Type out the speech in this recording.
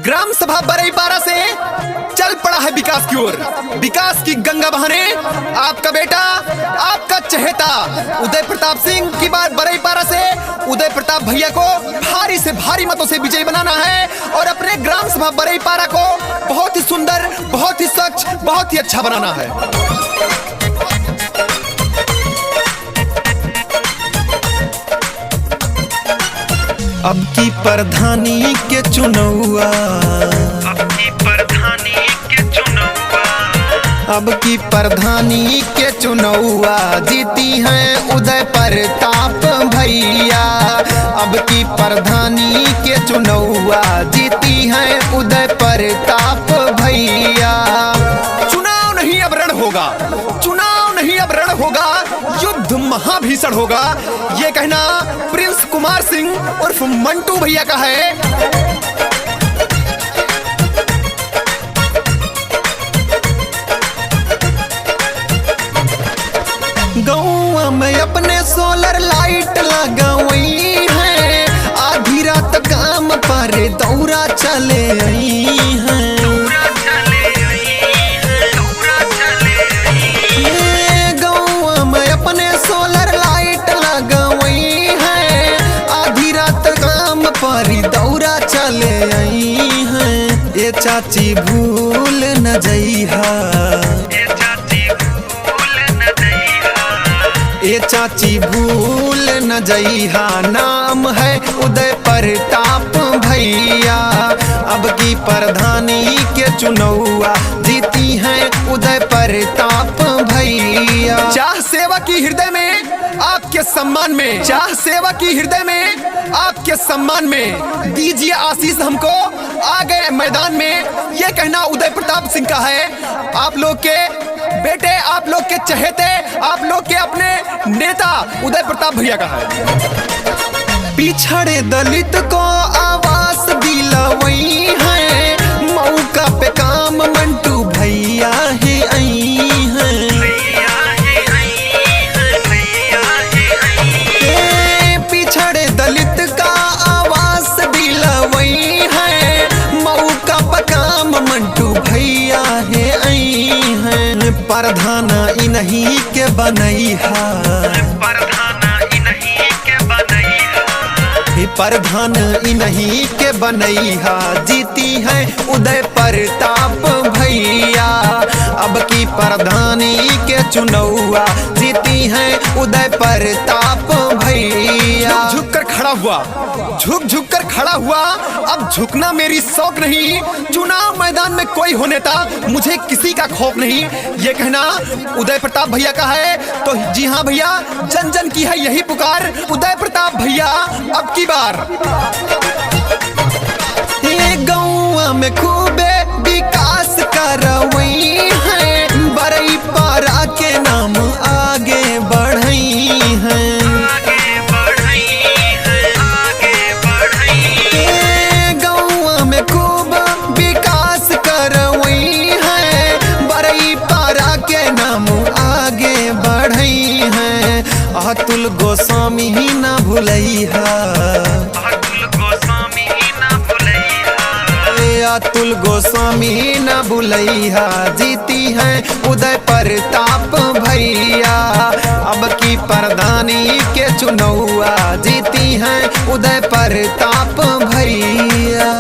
Gram सभा बरईपारा से चल पड़ा है विकास की ओर, विकास की गंगा बहाने। आपका बेटा, आपका चहेता उदय प्रताप सिंह की बार बरईपारा से उदय प्रताप भैया को भारी से भारी मतों से विजयी बनाना है और अपने ग्राम सभा बरईपारा को बहुत ही सुंदर, बहुत ही स्वच्छ, बहुत ही अच्छा बनाना है। अब की प्रधानी के चुनौआ, अब की प्रधानी के चुनौआ जीती हैं उदय प्रताप भैया। अब की प्रधानी के चुनौआ जीती हैं उदय प्रताप भैया। चुनाव नहीं अब रण होगा, चुनाव नहीं अब रण होगा, युद्ध महाभीषण होगा, ये कहना प्रिंस कुमार सिंह उर्फ मंटू भैया का है। गाँव में अपने सोलर लाइट लगाई है, आधी रात काम पर दौरा चले आई है। गाँव में अपने सोलर लाइट लगाई है, आधी रात काम पर दौरा चले आई है। ये चाची भूल न जइहा, ये चाची भूल न जइहा, नाम है उदय प्रताप भैया। अब की प्रधानी के चुनौआ जीती हैं उदय प्रताप भैया। चाह सेवा की हृदय में आपके सम्मान में, चाह सेवा की हृदय में आपके सम्मान में दीजिए आशीष हमको, आ गए मैदान में, ये कहना उदय प्रताप सिंह का है। आप लोग के बेटे, आप लोग के चहेते, आप लोग के अपने नेता उदय प्रताप भैया का है। पिछड़े दलित को आवास दिलवई है, मौका पे काम मंटू भैया ही आई है। पिछड़े दलित का आवास दिलवई है, मौका पे काम मंटू भैया ही आई है। प्रधान इन्हीं के बनैहा, प्रधान इन्हीं के बनैहा, जीती है उदय प्रताप भैया। अब की प्रधानी के चुनौआ जीती है उदय प्रताप भैया। झुक कर खड़ा हुआ, झुक झुक कर खड़ा हुआ, अब झुकना मेरी शौक नहीं, चुनाव मैदान में कोई हो नेता, मुझे किसी का खौफ नहीं, ये कहना उदय प्रताप भैया का है। तो जी हाँ भैया, जन जन की है यही पुकार, उदय प्रताप भैया अब की बार। ये गाँव में खूबे विकास करवई है, बरईपारा के नाम आगे बढ़ई है। गाँव में खूब विकास करवई है, बरईपारा के नाम आगे बढ़ई है। अतुल गोस्वामी ही ना भूलैहा, अतुल गोस्वामी न भूलैहा, जीती है उदय प्रताप भैया। अब की प्रधानी के चुनौआ जीती है उदय प्रताप भैया।